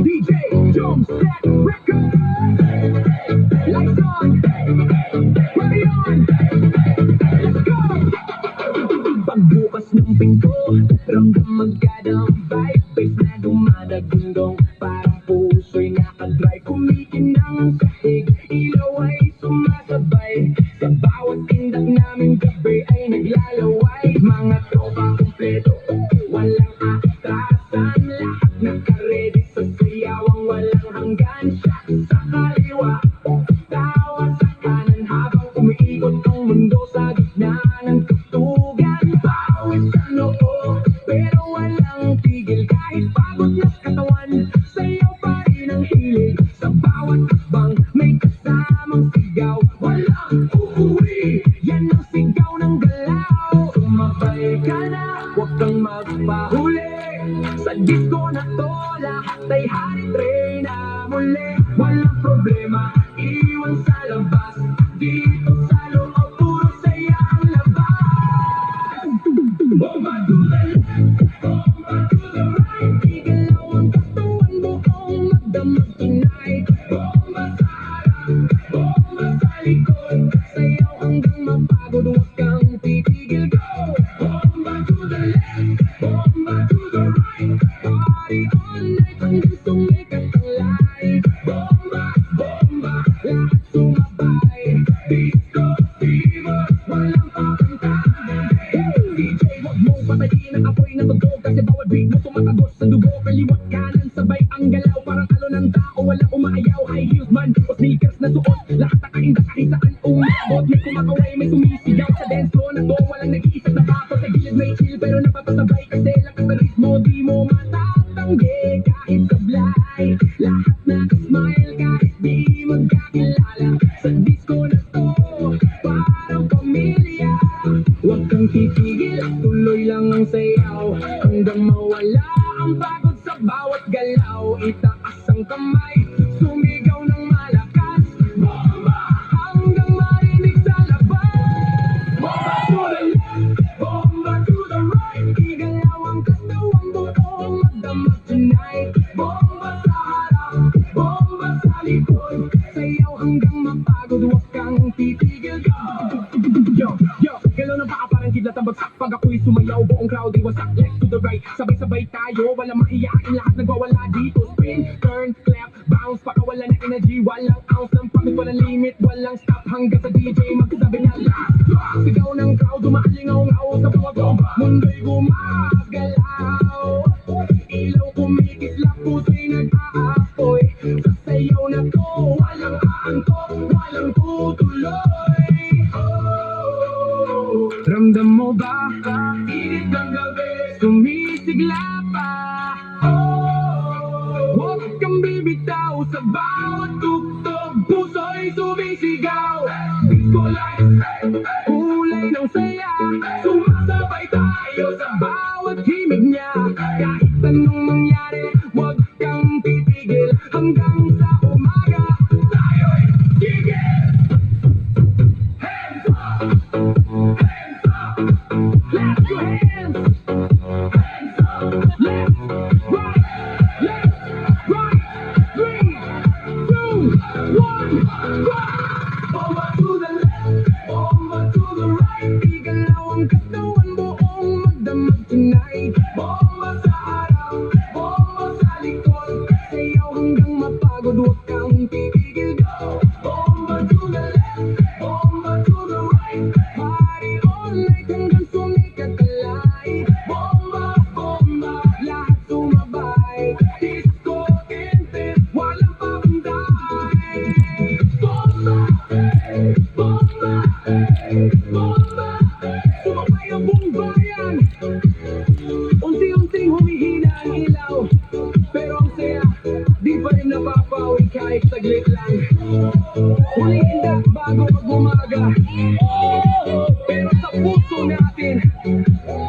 DJ Jones Stack Record. Lights on, party on, let's go! Pagbukas ng pinto, ramdam magkadang vibe. Bass na dumadagundong, parang puso'y nakadrive. Kumikinang ang sahig, ilaw ay sumasabay. Sa bawat tindak naming gabi ay naglalaway. Mga tropa kumpleto, walang atrasan. Lahat nakaredy sa sayawang walang hanggan. Shot sa kaliwa, tawa sa kanan habang umiikot ang mundo sa gitna ng tugtugan. Bawat sa noo, pero walang tigil. Kahit pagod na katawan, sayaw pa rin ang hilig. Sa bawat akbang, may kasamang sigaw. Walang uuwi, yan ang sigaw ng galaw. Sumabay ka na, huwag kang magpahuli. Sa disco na to, lahat ay hari-tray na muli. Walang problema, iwan sa labas. Dito sa loob, puro saya ang labas. Bomba to the left, bomba to the right. Igalaw ang katawan, buong magdamag tonight. Bomba sa harap, bomba sa likod. Sayaw hanggang mapagod, huwag kang titigil, go. Bomba to the left, bomba to the right. Party all night hanggang sumikat ang light. Bomba, bomba, lahat sumabay. Disco fever, walang papantay. DJ, wag mong patayin ang apoy ng tugtog. Kasi bawat beat mo tumatagos sa dugo. Kaliwat kanan, sabay ang galaw. Parang alo ng tao, walang umaayaw. High heels man o sneakers na suot. Lahat nakainda kahit saan umabot. May kumakaway, may sumisigaw sa dance floor na to. Walang nag-iisang nabato sa gilid, may chill pero napapasabay. Kasi lakas ng ritmo, di mo matatanggi. Kahit sablay, lahat nakasmile. Kahit di magkakilala sa disco na to, parang pamilya. Huwag kang titigil, tuloy lang ang sayaw. Hanggang mawala ang pagod sa bawat galaw. Itaas ang kamay, sumigaw ng malakas. Bomba, hanggang marinig sa labas. Bomba to the left, bomba to the right. Igalaw ang katawang buong magdamag tonight. Bomba sa harap, bomba sa likod. Sayaw hanggang mapagod, huwag kang titigil, go. Yo, yo, galaw ng paa parang kidlat ang bagsak. Pag ako'y sumayaw, buong crowd ay wasak. Left to the right, sabay-sabay tayo. Walang maiyakin, lahat nagwawala dito. Spin, turn, clap, bounce. Pakawala ng energy, walang ounce ng pagod. Walang limit, walang stop. Hanggang sa DJ magsabi na last. Sigaw ng crowd, umaalingaw-ngaw sa bawat bomba. Mundo'y gumagalaw. Ilaw kumikislap, puso'y nag-aapoy. Sa sayaw na to, walang aantok, walang tutuloy. Ramdam mo ba? Init ng gabi, sumisigla pa. Huwag kang bibitaw sa bawat tugtog. Puso'y sumisigaw. Disco lights, kulay ng saya. Sumasabay tayo sa bawat himig niya. Kahit anong mangyari, huwag kang titigil. Hanggang sa umaga, tayo'y gigil. Hands up! Hands up! Clap your hands! Hands up! Left, right, left, right. 3, 2, 1, go! Bomba to the left, bomba to the right. Igalaw ang katawan, buong magdamag tonight. Bomba sa harap, bomba sa likod. Sayaw hanggang mapagod, huwag kang titigil, go. Bomba to the left, bomba to the right. Party all night hanggang sumikat ang light. Bomba, bomba, lahat sumabay. Disco intense, walang pabantay. Bomba, bomba, bomba. Sumabay ang buong bayan. Unti-unting humihina ang ilaw. Pero ang saya, di pa rin napapawi kahit saglit lang. Huling hinda bago mag-umaga. Pero sa puso natin